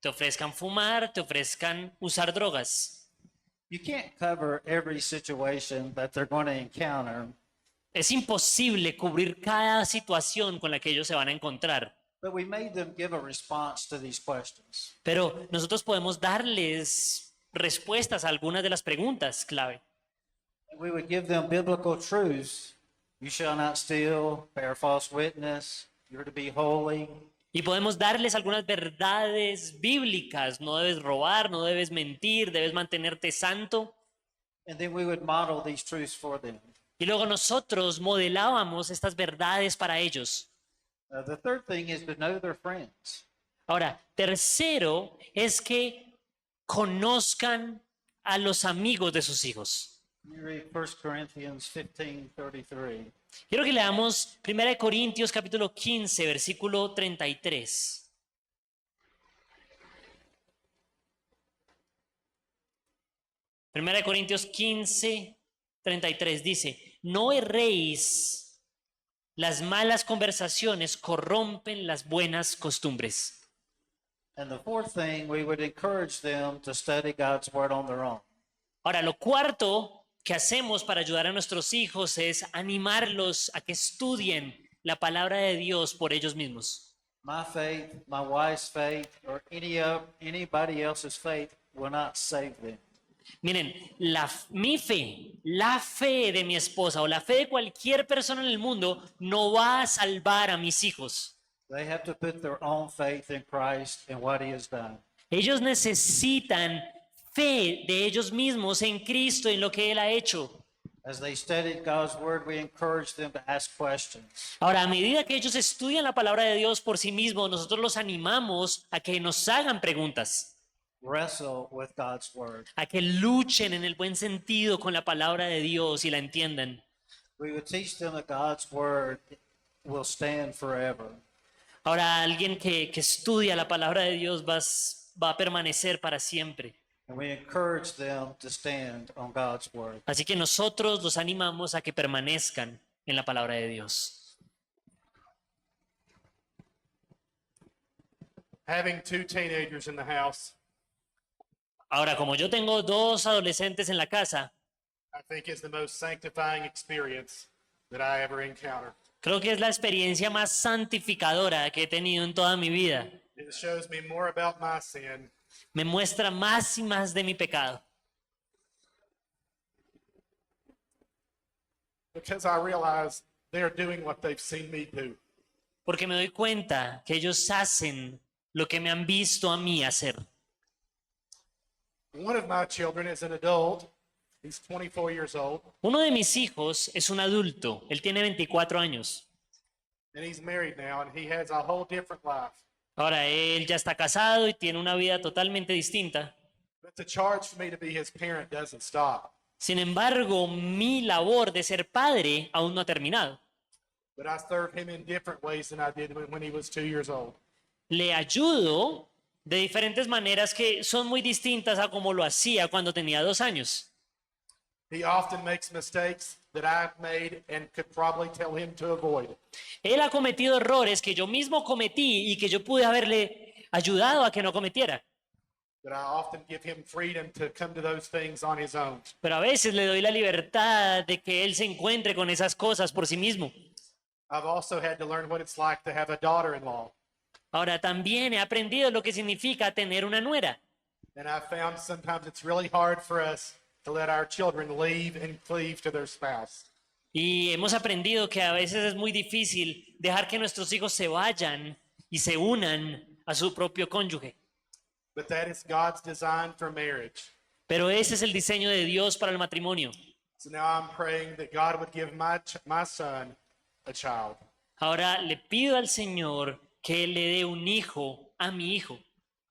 te ofrezcan fumar, te ofrezcan usar drogas? You can't cover every situation that they're going to encounter, Es imposible cubrir cada situación con la que ellos se van a encontrar, but we made them give a response to these questions. pero nosotros podemos darles respuestas a algunas de las preguntas clave. We would give them biblical truths. You shall not steal, bear false witness, you're to be holy. Y podemos darles algunas verdades bíblicas. No debes robar, no debes mentir, debes mantenerte santo. And then we would model these truths for them. Y luego nosotros modelábamos estas verdades para ellos. The third thing is to know their friends. Ahora, tercero es que conozcan a los amigos de sus hijos. You read 1 Corinthians 15:33. Quiero que leamos 1 Corintios capítulo 15, versículo 33. Primera de Corintios 15, 33 dice, no erréis, las malas conversaciones corrompen las buenas costumbres. And the fourth thing, we would encourage them to study God's word on their own. Ahora, lo cuarto que hacemos para ayudar a nuestros hijos es animarlos a que estudien la palabra de Dios por ellos mismos. My faith, my wife's faith, or anybody else's faith will not save them. Miren, mi fe, la fe de mi esposa o la fe de cualquier persona en el mundo no va a salvar a mis hijos. They have to put their own faith in Christ and what he has done. Ellos necesitan fe de ellos mismos en Cristo y en lo que Él ha hecho. As they studied God's word, we encourage them to ask questions. Ahora, a medida que ellos estudian la palabra de Dios por sí mismos, nosotros los animamos a que nos hagan preguntas. wrestle with God's word. a que luchen en el buen sentido con la palabra de Dios y la entiendan. We would teach them that God's word will stand forever. Ahora, alguien que estudia la palabra de Dios va a permanecer para siempre. And we encourage them to stand on God's word. Así que nosotros los animamos a que permanezcan en la palabra de Dios. Having two teenagers in the house, Ahora, como yo tengo dos adolescentes en la casa, I think is the most sanctifying experience that I ever encountered. creo que es la experiencia más santificadora que he tenido en toda mi vida. It shows me more about my sin Me muestra más y más de mi pecado. because I realize they're doing what they've seen me do. Porque me doy cuenta que ellos hacen lo que me han visto a mí hacer. One of my children is an adult. He's 24 years old, Uno de mis hijos es un adulto. Él tiene 24 años. and he's married now, and he has a whole different life. Ahora, él ya está casado y tiene una vida totalmente distinta. But the charge for me to be his parent doesn't stop. Sin embargo, mi labor de ser padre aún no ha terminado. But I serve him in different ways than I did when he was 2 years old. Le ayudo de diferentes maneras que son muy distintas a como lo hacía cuando tenía 2 años. He often makes mistakes that I've made and could probably tell him to avoid. Él ha cometido errores que yo mismo cometí y que yo pude haberle ayudado a que no cometiera. But I often give him freedom to come to those things on his own. Pero a veces le doy la libertad de que él se encuentre con esas cosas por sí mismo. I've also had to learn what it's like to have a daughter-in-law. Ahora también he aprendido lo que significa tener una nuera. And I've found sometimes it's really hard for us to let our children leave and cleave to their spouse. Y hemos aprendido que a veces es muy difícil dejar que nuestros hijos se vayan y se unan a su propio cónyuge. But that is God's design for marriage. Pero ese es el diseño de Dios para el matrimonio. So now I'm praying that God would give my son a child. Ahora le pido al Señor que Él le dé un hijo a mi hijo.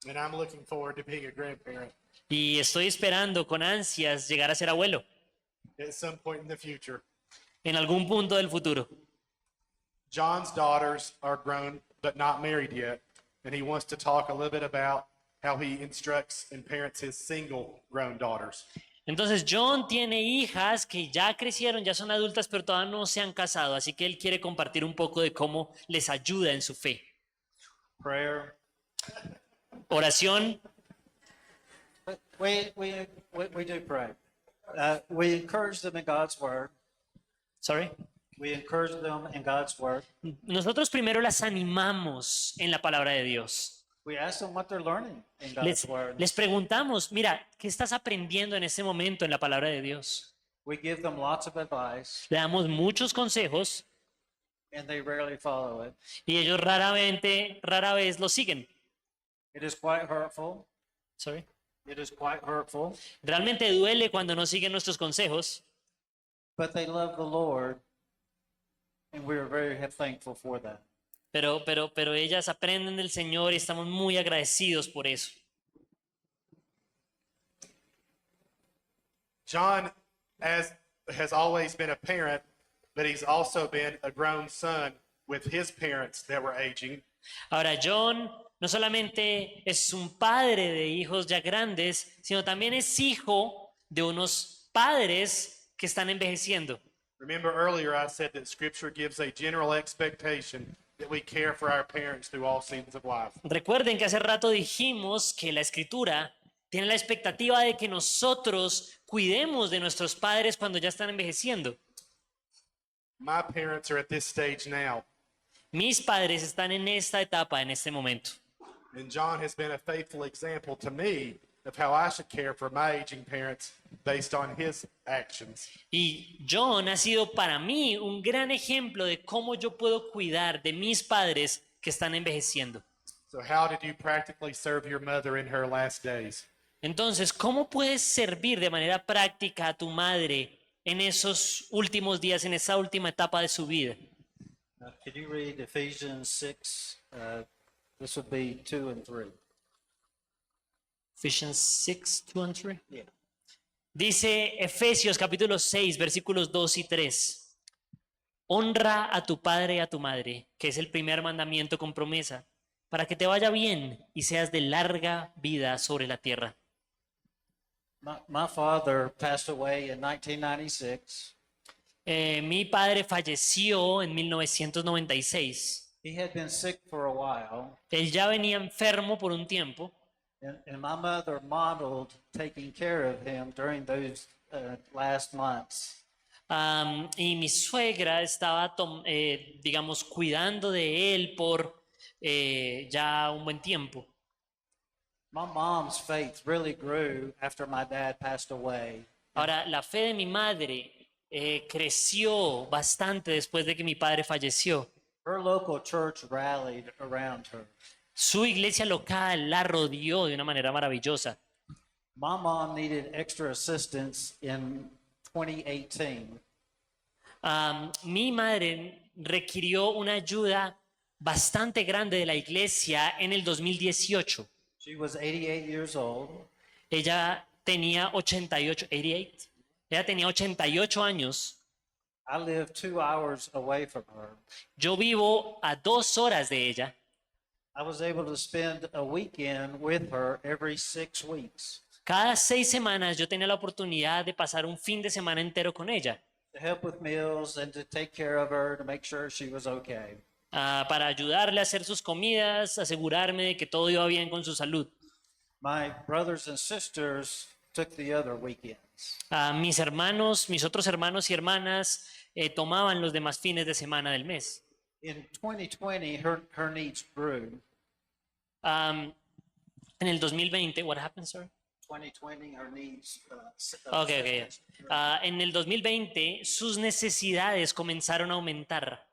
And I'm looking forward to being a grandparent Y estoy esperando con ansias llegar a ser abuelo at some point in the future. en algún punto del futuro. John's daughters are grown but not married yet, and he wants to talk a little bit about how he instructs and parents his single grown daughters. Entonces John tiene hijas que ya crecieron, ya son adultas, pero todavía no se han casado, así que él quiere compartir un poco de cómo les ayuda en su fe. Prayer. Oración, We do pray. We encourage them in God's word. sorry. We encourage them in God's word. Nosotros primero las animamos en la palabra de Dios. We ask them what they're learning in God's Les, word. les preguntamos, mira, ¿qué estás aprendiendo en este momento en la palabra de Dios? We give them lots of advice, Le damos muchos consejos and they rarely follow it. y ellos rara vez lo siguen. It is quite hurtful. Sorry. It is quite hurtful. Realmente duele cuando no siguen nuestros consejos, But they love the Lord, and we are very thankful for that. pero ellas aprenden del Señor y estamos muy agradecidos por eso. John has always been a parent, but he's also been a grown son with his parents that were aging. Ahora, John no solamente es un padre de hijos ya grandes, sino también es hijo de unos padres que están envejeciendo. Remember earlier I said that Scripture gives a general expectation that we care for our parents through all seasons of life. Recuerden que hace rato dijimos que la Escritura tiene la expectativa de que nosotros cuidemos de nuestros padres cuando ya están envejeciendo. My parents are at this stage now, Mis padres están en esta etapa, en este momento. and John has been a faithful example to me of how I should care for my aging parents based on his actions. Y John ha sido para mí un gran ejemplo de cómo yo puedo cuidar de mis padres que están envejeciendo. So how did you practically serve your mother in her last days? Entonces, ¿cómo puedes servir de manera práctica a tu madre en esos últimos días, en esa última etapa de su vida? Could you read Ephesians 6? This would be 2 and 3. Ephesians 6, 2 and 3. Yeah. Dice Efesios capítulo 6, versículos 2 y 3. Honra a tu padre y a tu madre, que es el primer mandamiento con promesa, para que te vaya bien y seas de larga vida sobre la tierra. My father passed away in 1996. Mi padre falleció en 1996. He had been sick for a while, Él ya venía enfermo por un tiempo. and my mother modeled taking care of him during those last months. Y mi suegra estaba, digamos, cuidando de él por ya un buen tiempo. My mom's faith really grew after my dad passed away. Ahora, la fe de mi madre creció bastante después de que mi padre falleció. Her local church rallied around her. Su iglesia local la rodeó de una manera maravillosa. My mom needed extra assistance in 2018. Mi madre requirió una ayuda bastante grande de la iglesia en el 2018. She was 88 years old. Ella tenía 88 años. I live 2 hours away from her. Yo vivo a 2 horas de ella. I was able to spend a weekend with her every 6 weeks Cada 6 semanas yo tenía la oportunidad de pasar un fin de semana entero con ella, to help with meals and to take care of her to make sure she was okay. para ayudarle a hacer sus comidas, asegurarme de que todo iba bien con su salud. My brothers and sisters took the other weekends. Mis hermanos, mis otros hermanos y hermanas tomaban los demás fines de semana del mes. In 2020, her needs grew. En el 2020, what happened, sir? 2020, her needs. Okay. En el 2020, sus necesidades comenzaron a aumentar.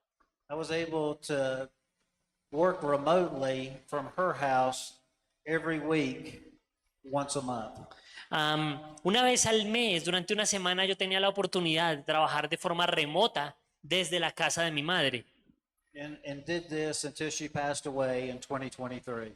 I was able to work remotely from her house every week, once a month. Una vez al mes, durante una semana, yo tenía la oportunidad de trabajar de forma remota desde la casa de mi madre. And did this until she passed away in 2023.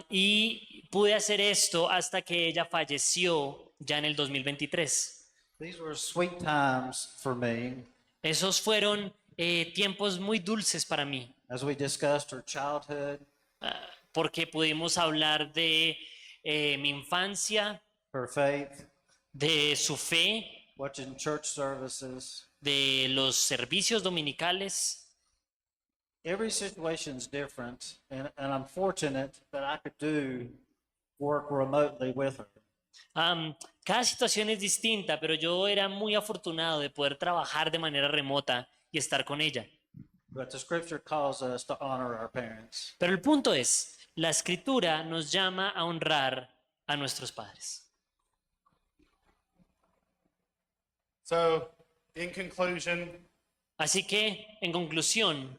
Y pude hacer esto hasta que ella falleció ya en el 2023. These were sweet times for me Esos fueron tiempos muy dulces para mí, as we discussed her childhood, porque pudimos hablar de mi infancia, her faith, de su fe, watching church services. de los servicios dominicales. Every situation's different, and I'm fortunate that I could do work remotely with her. Cada situación es distinta, pero yo era muy afortunado de poder trabajar de manera remota y estar con ella. But the scripture calls us to honor our parents. Pero el punto es, la escritura nos llama a honrar a nuestros padres. So, in conclusion, Así que, en conclusión,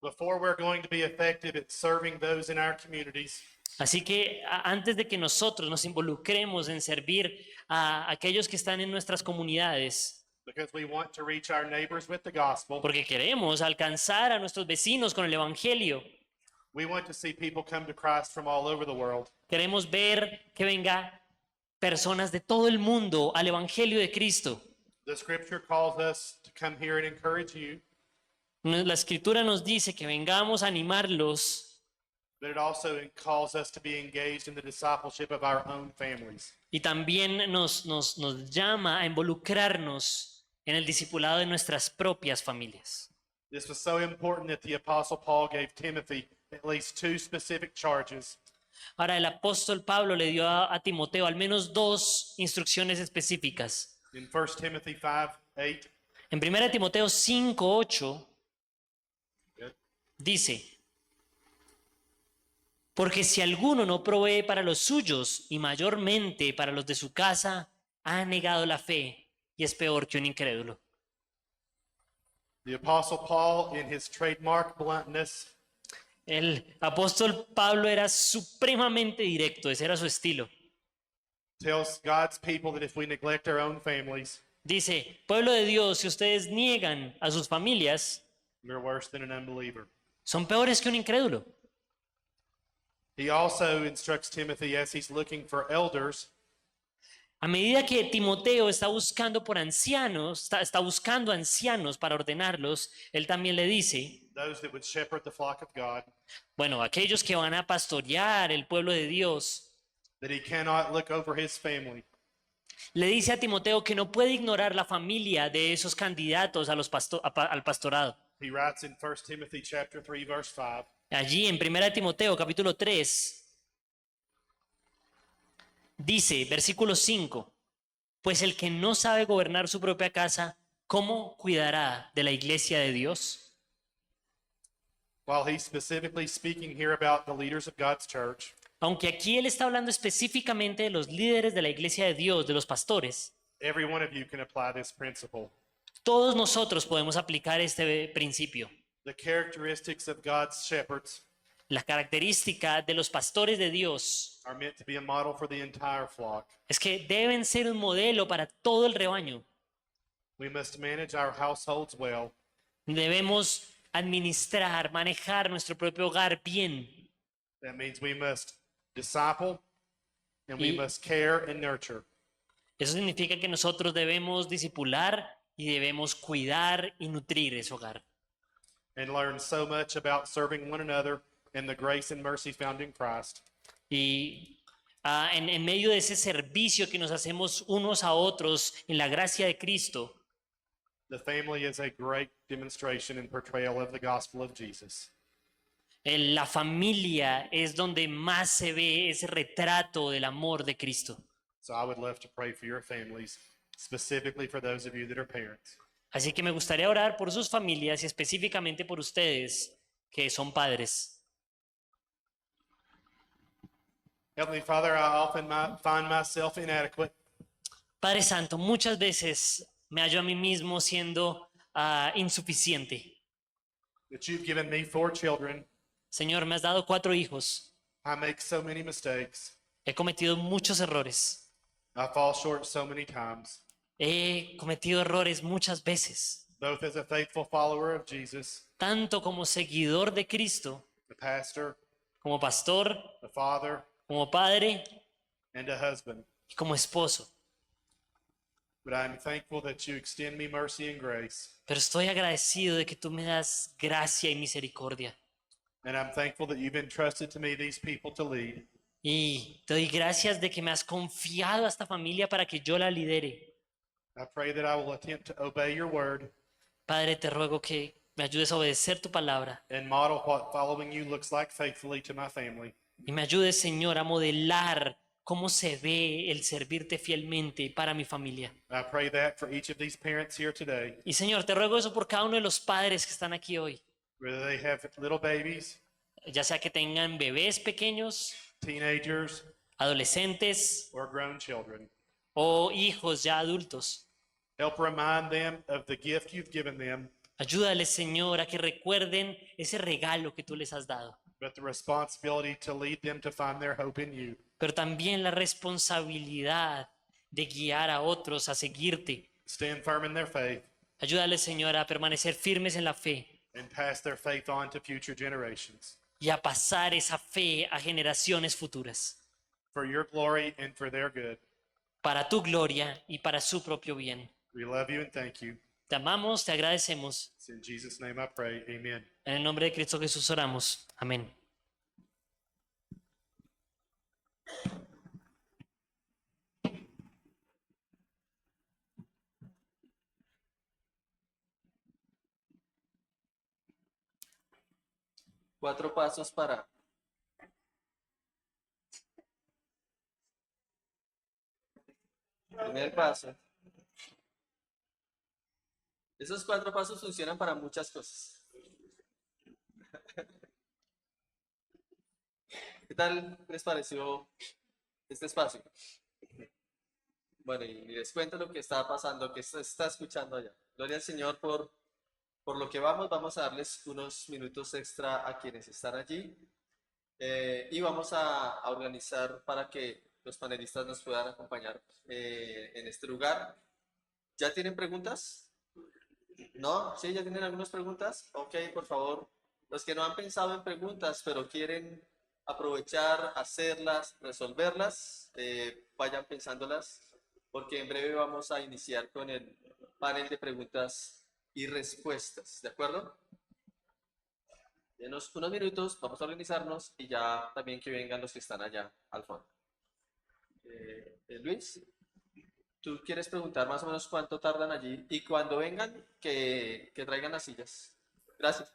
before we're going to be effective at serving those in our communities, así que antes de que nosotros nos involucremos en servir a aquellos que están en nuestras comunidades, because we want to reach our neighbors with the gospel, porque queremos alcanzar a nuestros vecinos con el evangelio, we want to see people come to Christ from all over the world. queremos ver que venga personas de todo el mundo al evangelio de Cristo. The scripture calls us to come here and encourage you, La escritura nos dice que vengamos a animarlos, but it also calls us to be engaged in the discipleship of our own families. y también nos llama a involucrarnos en el discipulado de nuestras propias familias. This was so important that the Apostle Paul gave Timothy at least 2 specific charges. Ahora, el apóstol Pablo le dio a Timoteo al menos 2 instrucciones específicas. In 1 Timothy 5:8, En 1 Timoteo 5:8 dice: porque si alguno no provee para los suyos y mayormente para los de su casa, ha negado la fe y es peor que un incrédulo. the Apostle Paul, in his trademark bluntness, El apóstol Pablo era supremamente directo, ese era su estilo. tells God's people that if we neglect our own families, Dice: pueblo de Dios, si ustedes niegan a sus familias, we're worse than an unbeliever. son peores que un incrédulo. He also instructs Timothy as he's looking for elders A medida que Timoteo está buscando por ancianos, está buscando ancianos para ordenarlos, él también le dice, those that would shepherd the flock of God, bueno, aquellos que van a pastorear el pueblo de Dios, that he cannot look over his family, le dice a Timoteo que no puede ignorar la familia de esos candidatos a al pastorado. He writes in 1 Timothy chapter 3 verse 5, Allí en 1 Timoteo capítulo 3 dice, versículo 5, pues el que no sabe gobernar su propia casa, ¿cómo cuidará de la iglesia de Dios? while he's specifically speaking here about the leaders of God's church, Aunque aquí él está hablando específicamente de los líderes de la iglesia de Dios, de los pastores, every one of you can apply this principle. todos nosotros podemos aplicar este principio. The characteristics of God's shepherds La característica de los pastores de Dios are meant to be a model for the entire flock. es que deben ser un modelo para todo el rebaño. We must manage our households well. Debemos administrar, manejar nuestro propio hogar bien. That means we must disciple and we Y- must care and nurture. Eso significa que nosotros debemos discipular y debemos cuidar y nutrir ese hogar. And learn so much about serving one another and the grace and mercy found in Christ. Y en medio de ese servicio que nos hacemos unos a otros en la gracia de Cristo, The family is a great demonstration and portrayal of the gospel of Jesus. la familia es donde más se ve ese retrato del amor de Cristo. So I would love to pray for your families, specifically for those of you that are parents. Así que me gustaría orar por sus familias y específicamente por ustedes que son padres. Heavenly Father, I often find myself inadequate, Padre Santo, muchas veces me hallo a mí mismo siendo insuficiente. that you've given me 4 children. Señor, me has dado 4 hijos. I make so many mistakes. He cometido muchos errores. I fall short so many times, He cometido errores muchas veces. both as a faithful follower of Jesus, Tanto como seguidor de Cristo, a pastor, como pastor, a father, como padre and a husband. y como esposo. But I'm thankful that you extend me mercy and grace. Pero estoy agradecido de que tú me das gracia y misericordia. And I'm thankful that you've entrusted to me these people to lead. Y te doy gracias de que me has confiado a esta familia para que yo la lidere. I pray that I will attempt to obey your word Padre, te ruego que me ayudes a obedecer tu palabra and model what following you looks like faithfully to my family. y me ayudes, Señor, a modelar cómo se ve el servirte fielmente para mi familia. I pray that for each of these parents here today, Y Señor, te ruego eso por cada uno de los padres que están aquí hoy, whether they have little babies, ya sea que tengan bebés pequeños, teenagers, adolescentes or grown children. o hijos ya adultos. Help remind them of the gift you've given them, Ayúdales, Señor, a que recuerden ese regalo que tú les has dado, but the responsibility to lead them to find their hope in you. pero también la responsabilidad de guiar a otros a seguirte. Stand firm in their faith Ayúdales, Señor, a permanecer firmes en la fe and pass their faith on to future generations. y a pasar esa fe a generaciones futuras, For your glory and for their good, para tu gloria y para su propio bien. we love you and thank you. Te amamos, te agradecemos. It's in Jesus' name I pray. Amen. En el nombre de Cristo Jesús oramos. Amén. Cuatro pasos para primer paso. Esos 4 pasos funcionan para muchas cosas. ¿Qué tal les pareció este espacio? Bueno, y les cuento lo que está pasando, que se está escuchando allá. Gloria al Señor por lo que vamos a darles unos minutos extra a quienes están allí. Y vamos a organizar para que los panelistas nos puedan acompañar en este lugar. ¿Ya tienen preguntas? ¿No? ¿Sí? ¿Ya tienen algunas preguntas? Ok, por favor. Los que no han pensado en preguntas, pero quieren aprovechar, hacerlas, resolverlas, vayan pensándolas, porque en breve vamos a iniciar con el panel de preguntas y respuestas, ¿de acuerdo? Denos unos minutos, vamos a organizarnos y ya también que vengan los que están allá al fondo. Luis, ¿tú quieres preguntar más o menos cuánto tardan allí? Y cuando vengan, que traigan las sillas. Gracias.